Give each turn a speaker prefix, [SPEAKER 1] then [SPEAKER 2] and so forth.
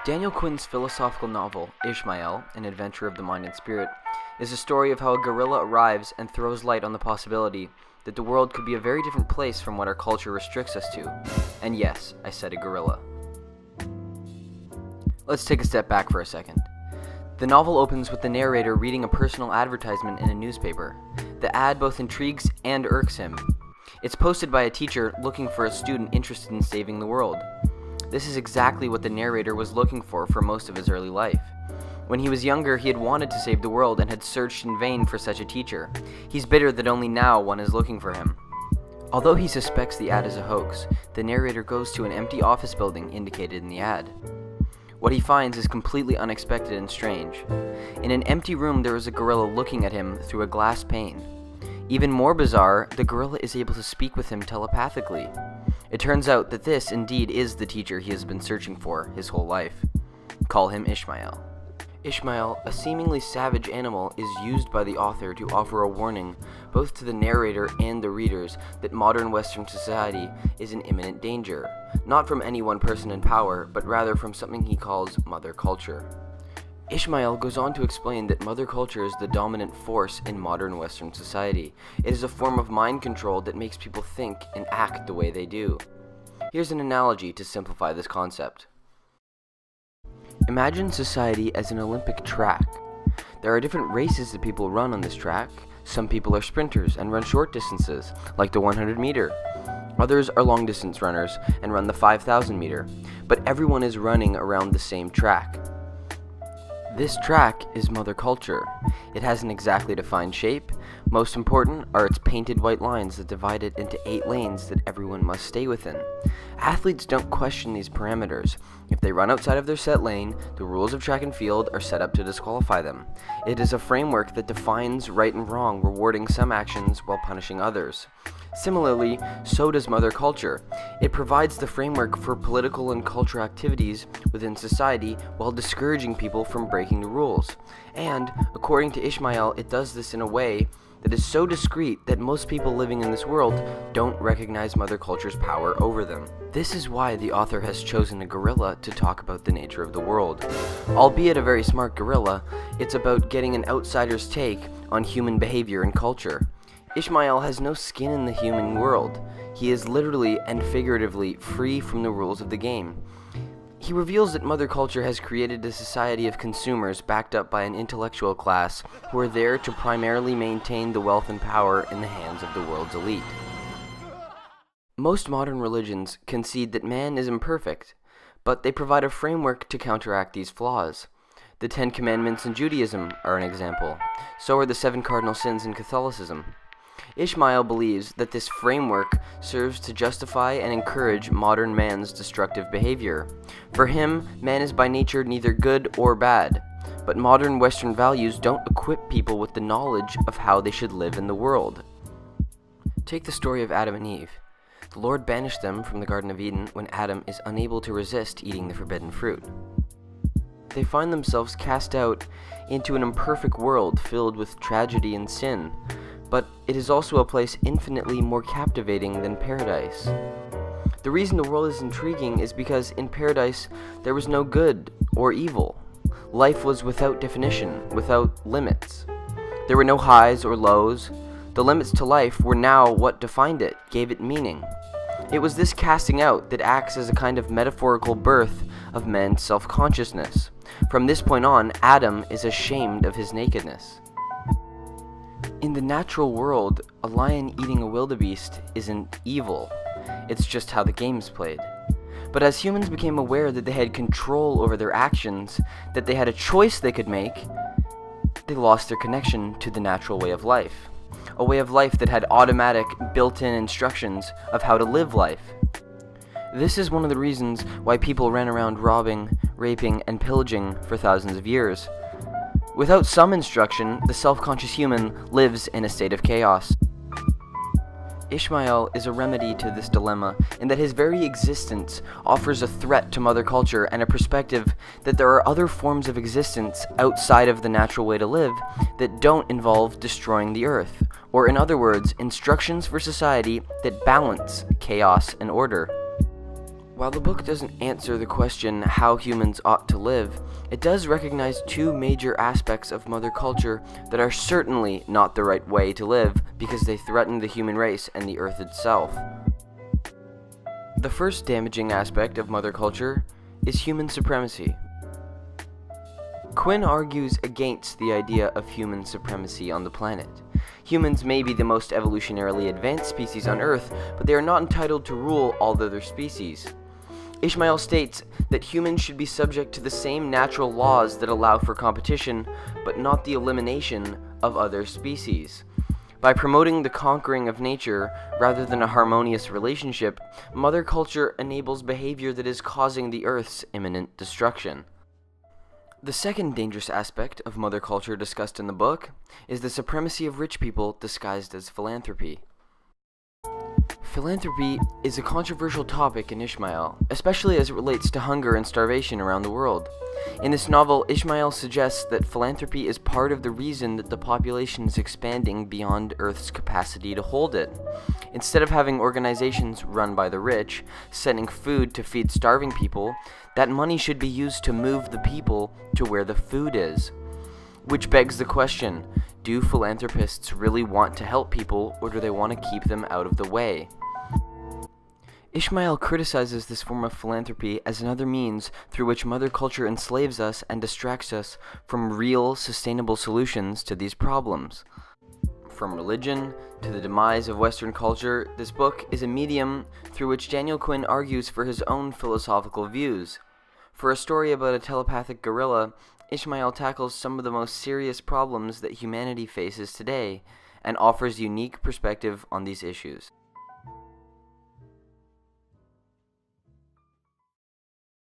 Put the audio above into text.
[SPEAKER 1] Daniel Quinn's philosophical novel, Ishmael, An Adventure of the Mind and Spirit, is a story of how a gorilla arrives and throws light on the possibility that the world could be a very different place from what our culture restricts us to. And yes, I said a gorilla. Let's take a step back for a second. The novel opens with the narrator reading a personal advertisement in a newspaper. The ad both intrigues and irks him. It's posted by a teacher looking for a student interested in saving the world. This is exactly what the narrator was looking for most of his early life. When he was younger, he had wanted to save the world and had searched in vain for such a teacher. He's bitter that only now one is looking for him. Although he suspects the ad is a hoax, the narrator goes to an empty office building indicated in the ad. What he finds is completely unexpected and strange. In an empty room, there is a gorilla looking at him through a glass pane. Even more bizarre, the gorilla is able to speak with him telepathically. It turns out that this indeed is the teacher he has been searching for his whole life. Call him Ishmael. Ishmael, a seemingly savage animal, is used by the author to offer a warning, both to the narrator and the readers, that modern Western society is in imminent danger, not from any one person in power, but rather from something he calls mother culture. Ishmael goes on to explain that mother culture is the dominant force in modern Western society. It is a form of mind control that makes people think and act the way they do. Here's an analogy to simplify this concept. Imagine society as an Olympic track. There are different races that people run on this track. Some people are sprinters and run short distances, like the 100 meter. Others are long distance runners and run the 5,000 meter. But everyone is running around the same track. This track is mother culture. It has an exactly defined shape. Most important are its painted white lines that divide it into 8 lanes that everyone must stay within. Athletes don't question these parameters. If they run outside of their set lane, the rules of track and field are set up to disqualify them. It is a framework that defines right and wrong, rewarding some actions while punishing others. Similarly, so does mother culture. It provides the framework for political and cultural activities within society while discouraging people from breaking the rules. And, according to Ishmael, it does this in a way that is so discreet that most people living in this world don't recognize mother culture's power over them. This is why the author has chosen a gorilla to talk about the nature of the world. Albeit a very smart gorilla, it's about getting an outsider's take on human behavior and culture. Ishmael has no skin in the human world. He is literally and figuratively free from the rules of the game. He reveals that mother culture has created a society of consumers backed up by an intellectual class who are there to primarily maintain the wealth and power in the hands of the world's elite. Most modern religions concede that man is imperfect, but they provide a framework to counteract these flaws. The 10 Commandments in Judaism are an example. So are the 7 cardinal sins in Catholicism. Ishmael believes that this framework serves to justify and encourage modern man's destructive behavior. For him, man is by nature neither good or bad, but modern Western values don't equip people with the knowledge of how they should live in the world. Take the story of Adam and Eve. The Lord banished them from the Garden of Eden when Adam is unable to resist eating the forbidden fruit. They find themselves cast out into an imperfect world filled with tragedy and sin, but it is also a place infinitely more captivating than paradise. The reason the world is intriguing is because in paradise there was no good or evil. Life was without definition, without limits. There were no highs or lows. The limits to life were now what defined it, gave it meaning. It was this casting out that acts as a kind of metaphorical birth of man's self-consciousness. From this point on, Adam is ashamed of his nakedness. In the natural world, a lion eating a wildebeest isn't evil. It's just how the game's played. But as humans became aware that they had control over their actions, that they had a choice they could make, they lost their connection to the natural way of life. A way of life that had automatic, built-in instructions of how to live life. This is one of the reasons why people ran around robbing, raping, and pillaging for thousands of years. Without some instruction, the self-conscious human lives in a state of chaos. Ishmael is a remedy to this dilemma in that his very existence offers a threat to mother culture and a perspective that there are other forms of existence outside of the natural way to live that don't involve destroying the earth, or in other words, instructions for society that balance chaos and order. While the book doesn't answer the question how humans ought to live, it does recognize two major aspects of mother culture that are certainly not the right way to live because they threaten the human race and the earth itself. The first damaging aspect of mother culture is human supremacy. Quinn argues against the idea of human supremacy on the planet. Humans may be the most evolutionarily advanced species on Earth, but they are not entitled to rule all other species. Ishmael states that humans should be subject to the same natural laws that allow for competition, but not the elimination of other species. By promoting the conquering of nature rather than a harmonious relationship, mother culture enables behavior that is causing the Earth's imminent destruction. The second dangerous aspect of mother culture discussed in the book is the supremacy of rich people disguised as philanthropy. Philanthropy is a controversial topic in Ishmael, especially as it relates to hunger and starvation around the world. In this novel, Ishmael suggests that philanthropy is part of the reason that the population is expanding beyond Earth's capacity to hold it. Instead of having organizations run by the rich, sending food to feed starving people, that money should be used to move the people to where the food is. Which begs the question, do philanthropists really want to help people, or do they want to keep them out of the way? Ishmael criticizes this form of philanthropy as another means through which mother culture enslaves us and distracts us from real, sustainable solutions to these problems. From religion to the demise of Western culture, this book is a medium through which Daniel Quinn argues for his own philosophical views. For a story about a telepathic gorilla, Ishmael tackles some of the most serious problems that humanity faces today and offers unique perspective on these issues.